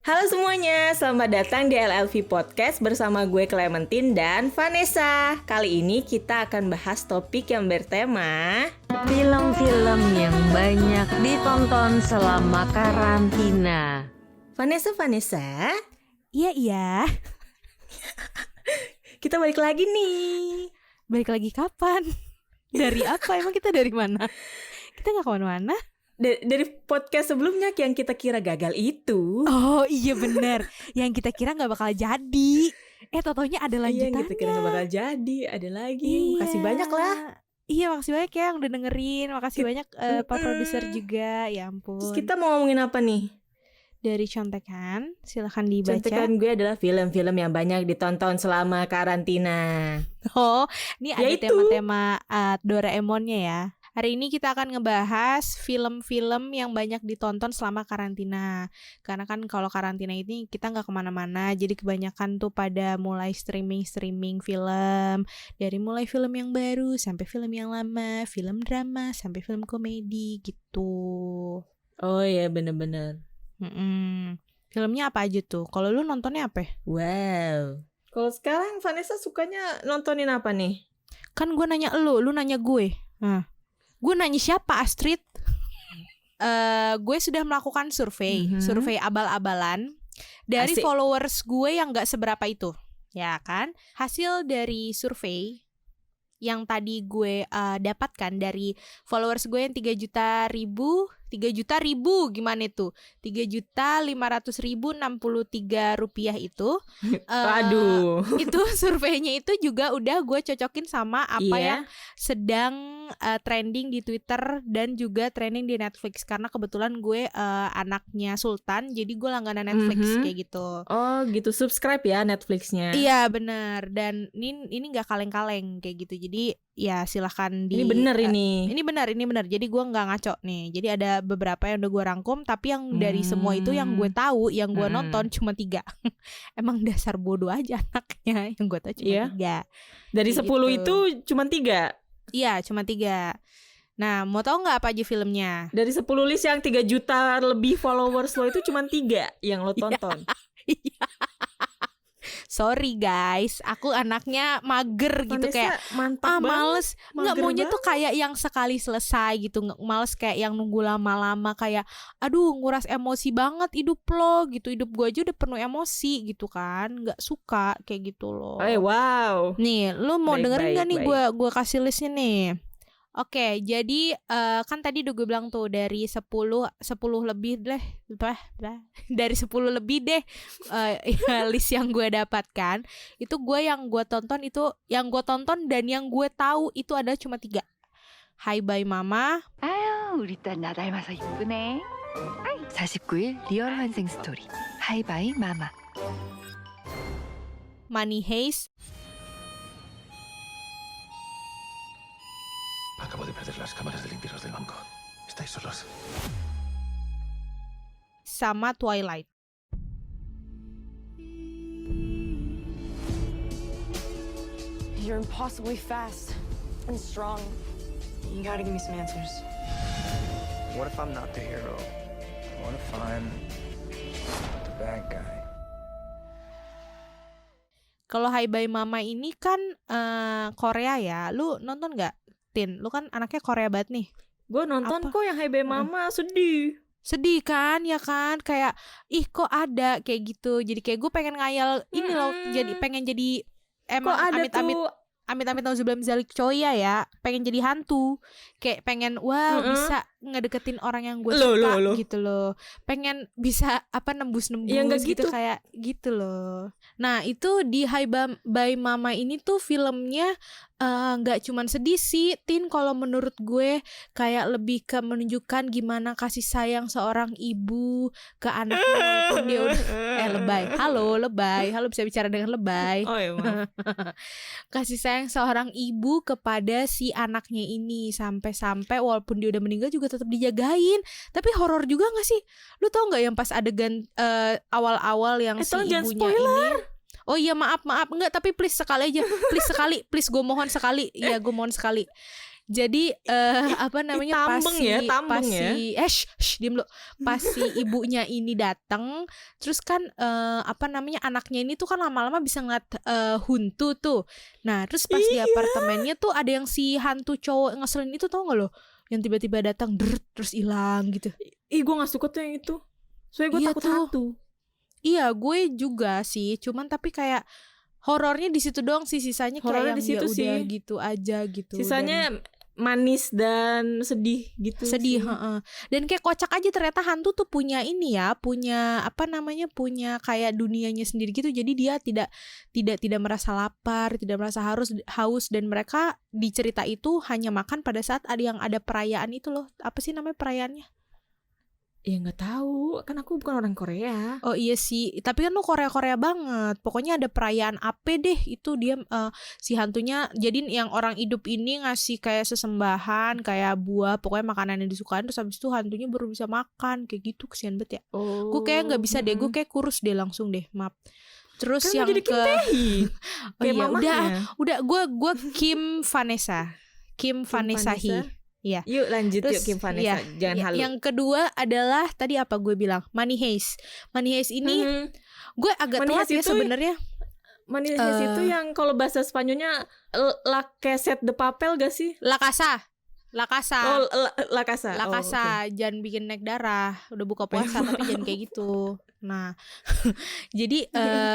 Halo semuanya, selamat datang di LLV Podcast bersama gue Clementine dan Vanessa. Kali ini kita akan bahas topik yang bertema film-film yang banyak ditonton selama karantina. Vanessa. Iya. Kita balik lagi nih. Balik lagi kapan? Dari apa? Emang kita dari mana? Kita gak kemana-mana. Dari podcast sebelumnya yang kita kira gagal itu. Oh iya bener. Yang kita kira gak bakal jadi. Tau-taunya ada lanjutannya. Iya, kita kira gak bakal jadi. Ada lagi. Iya. Makasih banyak lah. Iya, makasih banyak ya yang udah dengerin. Makasih banyak Pak Produser juga. Ya ampun. Terus kita mau ngomongin apa nih? Dari contekan, silahkan dibaca. Contekan gue adalah film-film yang banyak ditonton selama karantina. Oh, ini ada Yaitu tema-tema Doraemonnya ya. Hari ini kita akan ngebahas film-film yang banyak ditonton selama karantina. Karena kan kalau karantina ini kita nggak kemana-mana, jadi kebanyakan tuh pada mulai streaming film. Dari mulai film yang baru sampai film yang lama, film drama sampai film komedi gitu. Oh iya, bener-bener. Filmnya apa aja tuh? Kalau lu nontonnya apa? Wow. Kalau sekarang Vanessa sukanya nontonin apa nih? Kan gue nanya lu nanya gue. Gue nanya siapa, Astrid? Gue sudah melakukan survei abal-abalan dari Asik. followers gue yang gak seberapa itu, ya kan? Hasil dari survei yang tadi gue dapatkan dari followers gue yang 3 juta ribu gimana itu? 3.500.063 rupiah itu. Aduh. Itu surveinya itu juga udah gue cocokin sama apa yang sedang trending di Twitter dan juga trending di Netflix. Karena kebetulan gue anaknya Sultan, jadi gue langganan Netflix kayak gitu. Oh gitu, subscribe ya Netflixnya. Iya benar. Dan ini gak kaleng-kaleng kayak gitu. Jadi ya silahkan Ini bener ini. Ini benar. Jadi gue nggak ngaco nih. Jadi ada beberapa yang udah gue rangkum, tapi yang dari semua itu yang gue tahu, yang gue nonton cuma 3. Emang dasar bodoh aja anaknya. Yang gue tahu cuma 3. Dari Kayak 10 gitu. itu cuma 3. Iya, cuma 3. Nah, mau tahu nggak apa aja filmnya? Dari 10 list yang 3 juta lebih followers lo itu cuma 3 yang lo tonton. Sorry guys, aku anaknya mager gitu, Vanessa, kayak mantap males. Nggak, Mager maunya tuh banget. kayak yang sekali selesai gitu. Males kayak yang nunggu lama-lama, kayak aduh nguras emosi banget hidup lo gitu. Hidup gue aja udah penuh emosi gitu kan. Nggak suka kayak gitu loh. Wow. Nih, lu mau dengerin Baik, gak nih baik. gue kasih listnya nih? Oke, jadi kan tadi udah gue bilang tuh dari 10 lebih deh, dari 10 lebih deh list yang gue dapatkan. Itu yang gue tonton dan yang gue tahu itu ada cuma 3. Hi Bye Mama, 우리 딸 나달마서 이쁘네. 49일 리얼 환생 스토리. 하이바이 마마. Money Heist, Acabo de perder las cámaras de limpiezas del banco. Estáis solos. sama Twilight. You're impossibly fast and strong. You gotta give me some answers. What if I'm not the hero? What if I'm the bad guy? Kalau Hi Bye Mama ini kan Korea ya. Lu nonton nggak, Tin? Lu kan anaknya Korea banget nih. Gue nonton Apa? kok yang Hi Bye Mama, sedih. Sedih kan, ya kan? Kayak kok ada kayak gitu. Jadi kayak gue pengen ngayal ini loh. Jadi pengen jadi Kok ada amit-amit nauzubillah min dzalik coya ya. Pengen jadi hantu. Kayak pengen bisa ngedeketin orang yang gue suka gitu loh. Pengen bisa nembus-nembus Ya, nggak gitu gitu. kayak gitu loh. Nah, itu di Hi Bye Mama ini tuh filmnya nggak cuman sedih sih, Tin. Kalau menurut gue kayak lebih ke menunjukkan gimana kasih sayang seorang ibu ke anaknya walaupun dia udah lebay. Halo, bisa bicara dengan lebay. Oh iya, maaf. Kasih sayang seorang ibu kepada si anaknya ini sampai walaupun dia udah meninggal juga tetap dijagain. Tapi horor juga gak sih? Lu tau gak yang pas adegan awal-awal yang si tolong jangan ibunya spoiler. ini? Oh iya, maaf enggak, tapi please sekali aja. Please gue mohon sekali. Ya, gue mohon sekali. Jadi apa namanya tambeng ya. diem lu. Pas si ibunya ini datang, terus kan apa namanya anaknya ini tuh kan lama-lama bisa ngeliat hantu tuh. Nah terus pas di apartemennya tuh ada yang si hantu cowok ngeselin itu, tau gak lo? Yang tiba-tiba datang terus hilang gitu. Ih gue gak suka tuh yang itu. Soalnya gue Iya takut tuh. hantu. Iya gue juga sih, cuman tapi kayak horornya di situ doang sih, sisanya kayak Horornya yang di situ ya udah sih. gitu aja gitu. Sisanya manis dan sedih gitu. Sedih, sih. heeh. Dan kayak kocak aja ternyata hantu tuh punya ini ya, punya apa namanya, punya kayak dunianya sendiri gitu. Jadi dia tidak merasa lapar, tidak merasa haus, dan mereka di cerita itu hanya makan pada saat ada perayaan itu loh. Apa sih namanya perayaannya? Ya nggak tahu, kan aku bukan orang Korea. Oh iya sih, tapi kan lu Korea banget. Pokoknya ada perayaan apa deh, itu dia si hantunya. Jadi yang orang hidup ini ngasih kayak sesembahan, kayak buah, pokoknya makanan yang disukain. Terus habis itu hantunya baru bisa makan, kayak gitu. Kesian banget ya. Oh. Gue kayak nggak bisa deh, gue kayak kurus deh langsung deh, maaf. Terus kan yang jadi ke oh iya, udah gue Kim Vanessa Hee. Iya. Yuk lanjut. Terus, yuk Kim Vanessa, jangan halu. Yang kedua adalah tadi apa gue bilang, Money Heist ini gue agak Money telat Heist ya itu sebenarnya. Money Heist itu yang kalau bahasa Spanyolnya La Cassette de Papel gak sih? La Casa. Oh, La Casa. La Oh, Casa, oke. jangan bikin naik darah. Udah buka puasa tapi jangan kayak gitu. Nah, jadi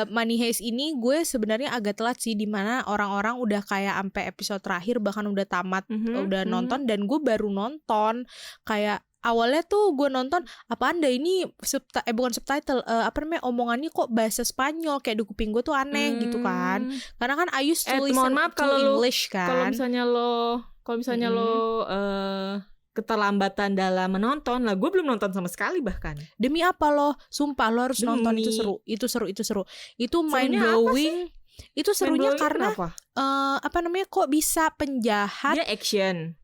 Money Heist ini gue sebenarnya agak telat sih, dimana orang-orang udah kayak sampai episode terakhir, bahkan udah tamat, udah nonton, dan gue baru nonton. Kayak awalnya tuh gue nonton, apaan dah ini bukan subtitle, apa namanya, omongannya kok bahasa Spanyol, kayak di kuping gue tuh aneh gitu kan. Karena kan I used to listen to English kan. Kalau misalnya lo keterlambatan dalam menonton lah, gue belum nonton sama sekali bahkan. Demi apa lo? Sumpah lo harus nonton, itu seru. Itu mind blowing. Itu serunya karena apa namanya, kok bisa penjahat? Dia action.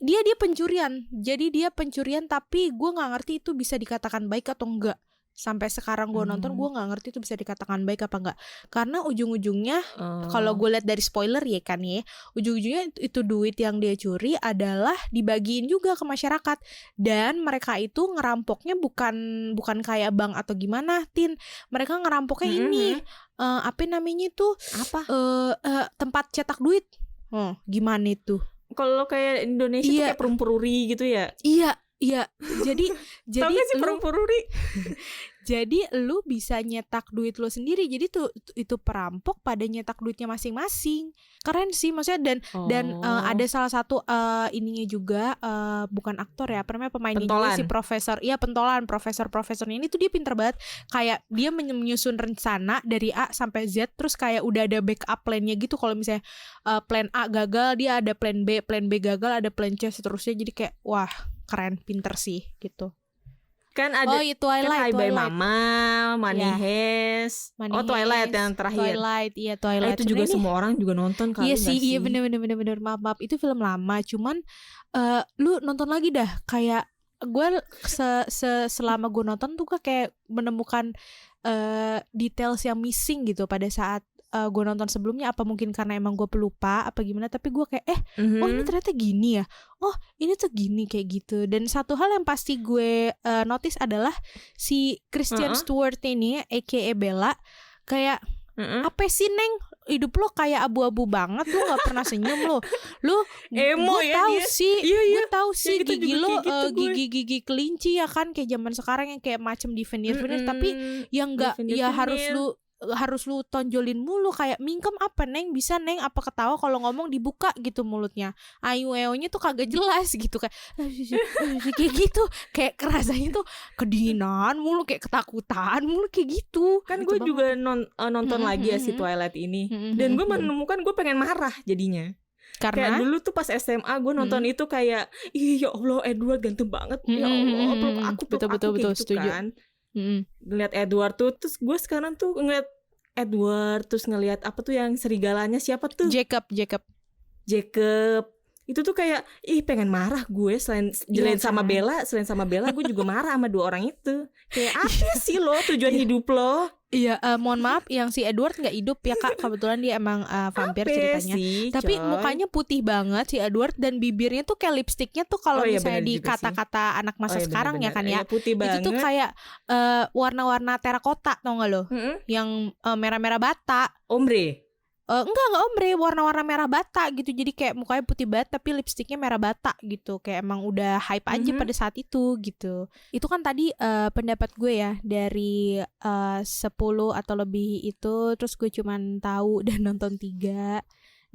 Dia pencurian. Jadi dia pencurian, tapi gue nggak ngerti itu bisa dikatakan baik atau enggak. Sampai sekarang gue nonton, gue nggak ngerti itu bisa dikatakan baik apa enggak. Karena ujung-ujungnya kalau gue lihat dari spoiler ya kan ya, ujung-ujungnya itu duit yang dia curi adalah dibagiin juga ke masyarakat. Dan mereka itu ngerampoknya bukan kayak bank atau gimana, Tin. Mereka ngerampoknya ini apa namanya tuh? Tempat cetak duit. Gimana itu? Kalau kayak Indonesia tuh kayak perumpururi gitu ya. Iya. Jadi Tau gak sih perumpururi? Jadi lu bisa nyetak duit lu sendiri. Jadi tuh itu perampok pada nyetak duitnya masing-masing. Keren sih maksudnya, dan ada salah satu ininya juga, bukan aktor ya, apa namanya, pemainnya juga si profesor. Iya, profesornya ini tuh dia pinter banget. Kayak dia menyusun rencana dari A sampai Z, terus kayak udah ada backup plan-nya gitu. Kalau misalnya plan A gagal, dia ada plan B gagal, ada plan C seterusnya. Jadi kayak wah, keren, pinter sih gitu. Kan ada Twilight, kan Bye Mama, Money Heist. Twilight yang terakhir. Twilight. Itu juga semua orang juga nonton kali. Iya sih, iya bener. Maaf, itu film lama. Cuman lu nonton lagi dah. Kayak gue selama gue nonton tuh kayak menemukan details yang missing gitu pada saat gue nonton sebelumnya. Apa mungkin karena emang gue pelupa apa gimana, tapi gue kayak oh ini ternyata gini ya, oh ini tuh gini, kayak gitu. Dan satu hal yang pasti gue notice adalah si Kristen Stewart ini aka Bella, kayak apa sih Neng, hidup lo kayak abu-abu banget, lo nggak pernah senyum lo emo gue ya tahu dia. sih, gue tahu sih gitu gigi juga lo kayak gitu gue. gigi kelinci ya kan, kayak zaman sekarang yang kayak macam di veneer, tapi yang nggak ya harus lu tonjolin mulu, kayak mingkem apa Neng, bisa Neng apa ketawa kalau ngomong dibuka gitu mulutnya, ayu-eonya tuh kagak jelas gitu, kayak kayak gitu, kayak kerasanya tuh kedinginan mulu, kayak ketakutan mulu, kayak gitu. Kan gitu gue juga nonton lagi ya si Twilight ini, dan gue menemukan gue pengen marah jadinya. Karena kayak dulu tuh pas SMA gue nonton itu kayak, ih ya Allah Edward ganteng banget, ya Allah peluk aku betul, kayak gitu setuju. Kan. Ngeliat Edward tuh, terus gue sekarang tuh ngeliat Edward, terus ngeliat apa tuh yang serigalanya siapa tuh? Jacob. Itu tuh kayak pengen marah gue selain sama Bella gue juga marah sama 2 orang itu. Kayak apa sih lo tujuan hidup lo? Iya, mohon maaf yang si Edward nggak hidup ya Kak. Kebetulan dia emang vampir ceritanya. Tapi mukanya putih banget si Edward dan bibirnya tuh kayak lipstiknya tuh kalau misalnya di kata-kata anak masa sekarang ya kan ya. Putih banget. Itu tuh kayak warna-warna terakota tau gak lo? Yang merah-merah bata. Ombre. Enggak ombre, warna-warna merah bata gitu. Jadi kayak mukanya putih banget tapi lipstiknya merah bata gitu. Kayak emang udah hype aja pada saat itu gitu. Itu kan tadi pendapat gue ya dari 10 atau lebih itu. Terus gue cuman tahu dan nonton 3.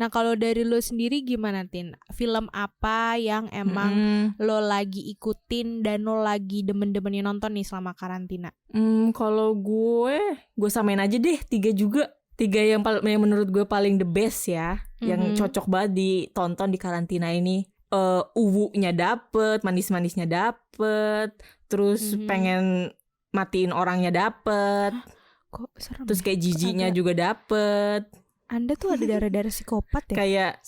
Nah kalau dari lo sendiri gimana Tin? Film apa yang emang lo lagi ikutin dan lo lagi demen-demennya nonton nih selama karantina? Kalau gue samain aja deh 3 juga. 3 yang menurut gue paling the best ya, yang cocok banget ditonton di karantina ini. Uwunya dapet, manis-manisnya dapet, terus pengen matiin orangnya dapet. Kok serem? Terus kayak jijinya juga dapet. Anda tuh ada darah-darah psikopat ya? Kayak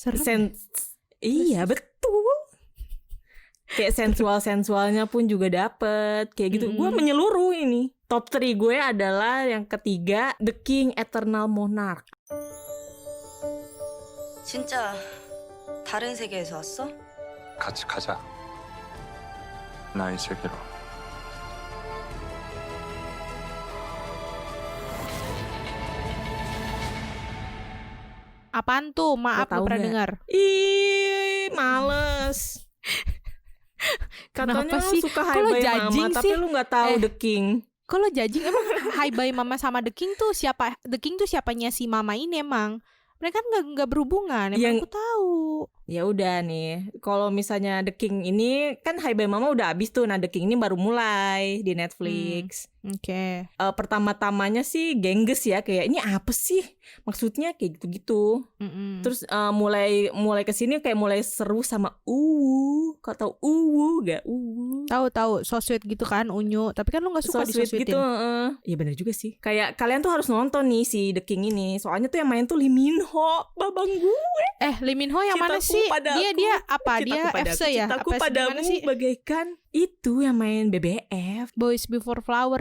iya betul. Kayak sensualnya pun juga dapet. Kayak gitu. Gue menyeluruh ini. Top 3 gue adalah yang ketiga The King Eternal Monarch. 진짜 다른 세계에서 왔어? 같이 가자. 나의 세계로. Apaan tuh? Maaf gue pernah dengar. Males. Katanya Kenapa lu sih? suka Kok lo Hi Bye judging Mama, sih? tapi lu gak tahu The King. Kalau judging emang Hi Bye Mama sama The King tuh siapa? The King tuh siapanya si Mama ini emang? Mereka kan nggak berhubungan. Emang aku tahu. Ya udah nih, kalau misalnya The King ini kan Hi Bye Mama udah abis tuh. Nah The King ini baru mulai di Netflix. Oke. Pertama-tamanya sih gengges ya, kayak ini apa sih maksudnya kayak gitu-gitu. Terus mulai kesini kayak mulai seru sama kau tahu gak Tahu so sweet gitu kan Unyu, tapi kan lu nggak suka so sweet gitu. Iya benar juga sih. Kayak kalian tuh harus nonton nih si The King ini, soalnya tuh yang main tuh Lee Min Ho, babang gue. Lee Min Ho yang mana sih? Dia apa? Dia FC ya? Cintaku apa padamu sih? bagaikan itu yang main BBF, Boys Before Flower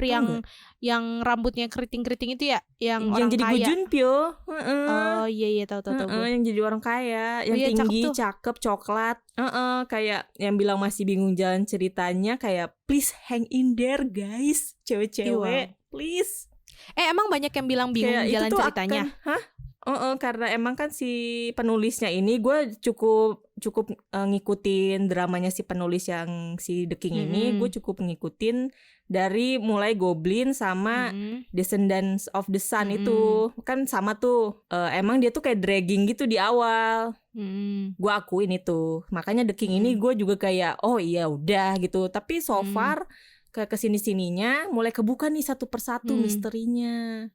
yang rambutnya keriting-keriting itu ya, yang orang jadi kaya. Gu Junpyo. Oh iya tahu yang jadi orang kaya, yang tinggi, cakep, coklat. Kayak yang bilang masih bingung jalan ceritanya, kayak please hang in there guys, cewek-cewek, please. Emang banyak yang bilang bingung kayak jalan ceritanya. Karena emang kan si penulisnya ini gue cukup ngikutin dramanya si penulis yang si The King ini. Gue cukup ngikutin dari mulai Goblin sama Descendants of the Sun itu kan sama tuh. Emang dia tuh kayak dragging gitu di awal. Gue akuin itu. Makanya The King ini gue juga kayak oh iya udah gitu. Tapi so far kesini-sininya mulai kebuka nih satu persatu misterinya.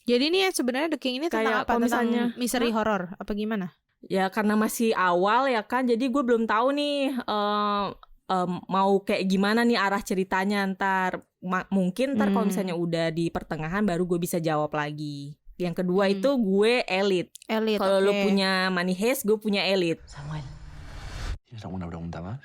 Jadi ini sebenarnya The King ini tentang apa? Tentang misteri horor apa gimana? Ya karena masih awal ya kan, jadi gue belum tahu nih mau kayak gimana nih arah ceritanya ntar. Mungkin ntar kalau misalnya udah di pertengahan baru gue bisa jawab lagi. Yang kedua itu gue Elite. Kalau lo punya Money Heist, gue punya Elite. Samuel, ¿tienes alguna pregunta más?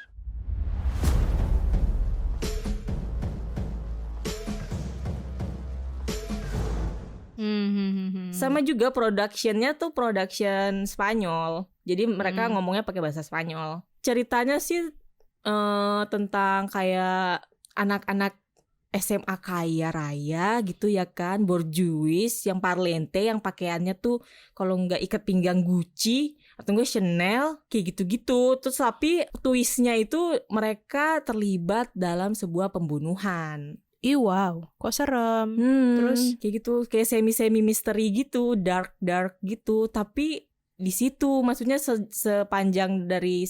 Sama juga productionnya tuh production Spanyol. Jadi mereka ngomongnya pakai bahasa Spanyol. Ceritanya sih tentang kayak anak-anak SMA kaya raya gitu ya kan, borjuis yang parlente, yang pakaiannya tuh kalau nggak ikat pinggang Gucci atau enggak Chanel kayak gitu-gitu. Terus tapi twistnya itu mereka terlibat dalam sebuah pembunuhan. Wow, kok serem. Terus kayak gitu, kayak semi misteri gitu, dark gitu. Tapi di situ maksudnya sepanjang dari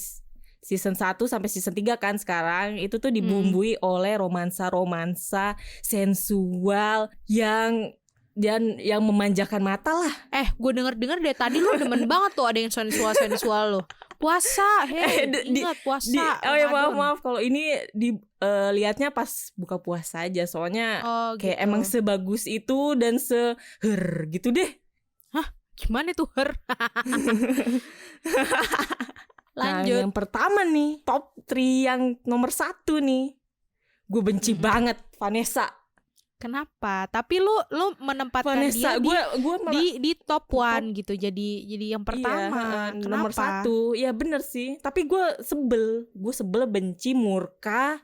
season 1 sampai season 3 kan sekarang itu tuh dibumbui oleh romansa sensual yang memanjakan mata lah. Gue denger dari tadi lu demen banget tuh ada yang sensual lo. Puasa, ingat puasa. Maaf kalau ini lihatnya pas buka puasa aja, soalnya kayak gitu. Emang sebagus itu dan gitu deh. Hah? Gimana tuh her? Lanjut. Nah, yang pertama nih, top 3 yang nomor 1 nih. Gue benci banget Vanessa. Kenapa? Tapi lu menempatkan Vanessa, dia gue di top 1 gitu. Jadi yang pertama. Kenapa? Nomor 1. Ya bener sih. Tapi gue sebel, benci, murka.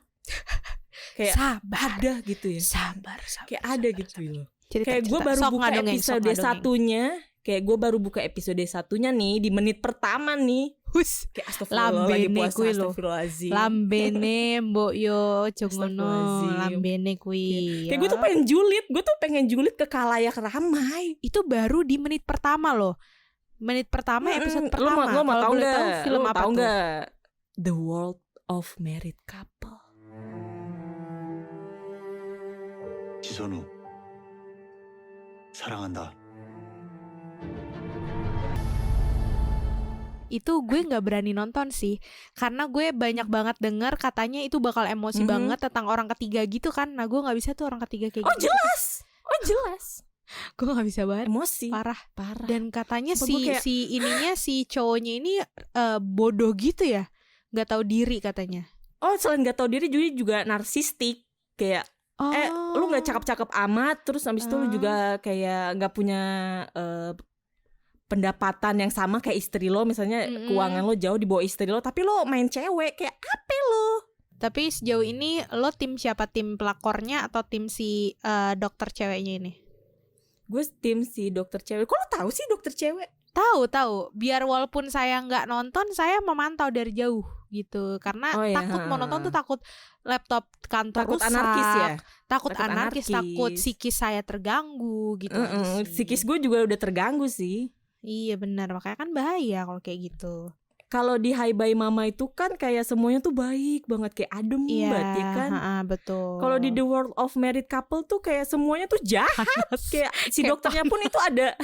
Kayak Sabar. ada gitu ya. Sabar. Kayak ada gitu loh. Cerita, Kayak gue baru Sok buka ngadongeng, episode sok ngadongeng. satunya. Kayak gue baru buka episode satunya nih di menit pertama nih. Hus. Kayak astagfirullah lagi Lambene puasa, kuwi lho. astagfirullahaladzim. Lambene mbok yo jongono. Astagfirullahaladzim. Lambene kuwi. Kayak gue tuh pengen julid ke kalayak ramai. Itu baru di menit pertama loh. Menit pertama episode pertama. Lo mau Kalau tahu boleh tahu nggak? film Lo apa tahu tuh? nggak? The World of Married Couple. 지선우 사랑한다. Itu gue nggak berani nonton sih, karena gue banyak banget denger katanya itu bakal emosi banget tentang orang ketiga gitu kan. Nah gue nggak bisa tuh orang ketiga kayak gitu. Jelas. Gue nggak bisa banget. Emosi. Parah. Parah. Dan katanya Sumpah gue kayak- si cowoknya ini bodoh gitu ya, nggak tahu diri katanya. Oh, selain gak tahu diri juga narsistik. Kayak lu nggak cakep-cakep amat, terus habis itu lu juga kayak nggak punya pendapatan yang sama kayak istri lo, misalnya keuangan lo jauh di bawah istri lo, tapi lo main cewek, kayak apa lo? Tapi sejauh ini lo tim siapa? Tim pelakornya atau tim si dokter ceweknya ini? Gue tim si dokter cewek. Kok lo tahu sih dokter cewek? Tahu. Biar walaupun saya nggak nonton, saya memantau dari jauh gitu. Karena takut mau nonton tuh takut laptop kantor Takut rusak, anarkis ya? takut Takut anarkis, takut psikis saya terganggu gitu. aja sih. Psikis gue juga udah terganggu sih. Iya benar, makanya kan bahaya kalau kayak gitu. Kalau di Hai Bye Mama itu kan kayak semuanya tuh baik banget, kayak adem banget ya kan. Betul. Kalau di The World of Married Couple tuh kayak semuanya tuh jahat. Kayak si dokternya pun itu ada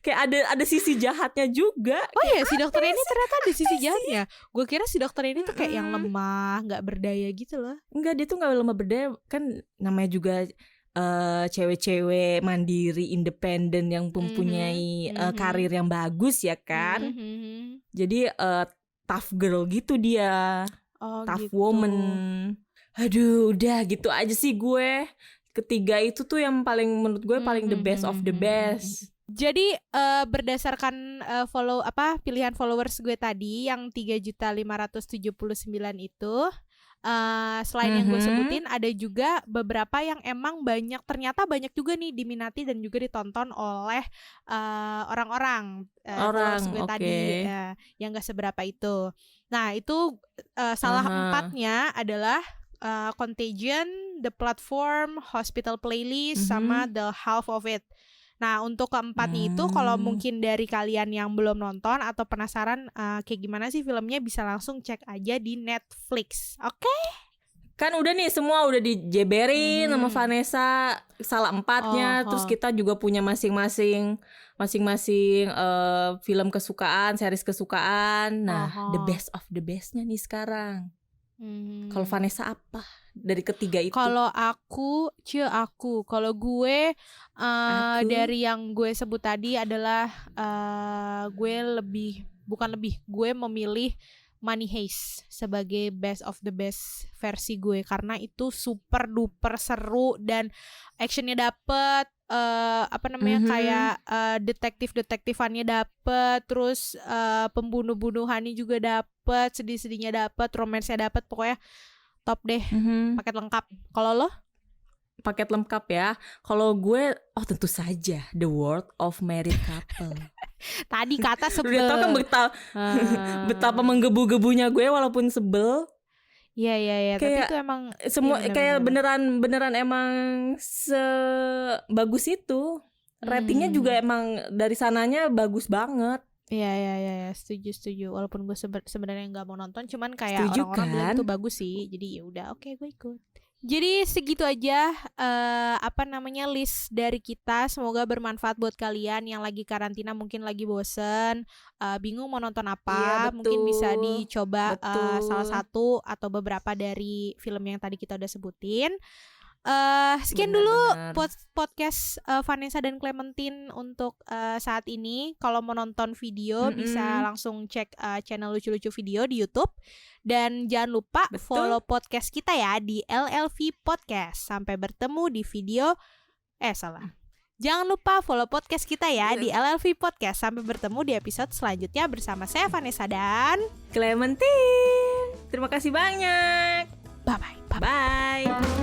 kayak ada sisi jahatnya juga. Oh iya, si dokter ini ternyata ada sisi jahatnya. Gue kira si dokter ini tuh kayak yang lemah, nggak berdaya gitu loh. Enggak, dia tuh nggak lemah berdaya, kan namanya juga cewek-cewek mandiri, independen yang mempunyai karir yang bagus ya kan. Jadi tough girl gitu dia. Tough gitu. woman. Aduh, udah gitu aja sih gue. Ketiga itu tuh yang paling menurut gue paling the best of the best. Jadi berdasarkan pilihan followers gue tadi yang 3.579 itu, selain yang gue sebutin, ada juga beberapa yang emang ternyata banyak juga nih diminati dan juga ditonton oleh orang-orang followers gue tadi yang gak seberapa itu. Nah itu salah empatnya adalah Contagion, The Platform, Hospital Playlist, sama The Half of It. Nah untuk keempatnya itu kalau mungkin dari kalian yang belum nonton atau penasaran kayak gimana sih filmnya, bisa langsung cek aja di Netflix. Oke? Kan udah nih semua udah dijeberin sama Vanessa salah empatnya. Terus kita juga punya masing-masing film kesukaan, series kesukaan. Nah the best of the bestnya nih sekarang. Kalau Vanessa apa dari ketiga itu? Kalau kalau gue dari yang gue sebut tadi adalah gue memilih Money Heist sebagai best of the best versi gue, karena itu super duper seru dan actionnya dapet. Kayak detektifannya dapet, terus pembunuh-bunuhannya juga dapet, sedih-sedihnya dapet, romansnya dapet, pokoknya top deh, paket lengkap. Kalau lo? Paket lengkap ya. Kalau gue tentu saja The World of Married Couple. Tadi kata sebel. Udah tau kan betapa menggebu-gebunya gue walaupun sebel. Iya, tapi itu emang semua kayak beneran emang sebagus itu. Ratingnya juga emang dari sananya bagus banget. Iya, setuju. Walaupun gue sebenarnya nggak mau nonton, cuman kayak setuju, orang-orang bilang kan? itu bagus sih. Jadi ya udah, oke, gue ikut. Jadi segitu aja list dari kita. Semoga bermanfaat buat kalian yang lagi karantina, mungkin lagi bosen, bingung mau nonton apa. Iya, mungkin bisa dicoba Betul. salah satu atau beberapa dari film yang tadi kita udah sebutin. Sekian Bener, dulu bener. podcast Vanessa dan Clementine untuk saat ini. Kalau mau nonton video bisa langsung cek channel lucu-lucu video di YouTube. Dan jangan lupa Betul. follow podcast kita ya di LLV Podcast. Sampai bertemu di video Jangan lupa follow podcast kita ya di LLV Podcast. Sampai bertemu di episode selanjutnya bersama saya Vanessa dan Clementine. Terima kasih banyak. bye-bye. Bye.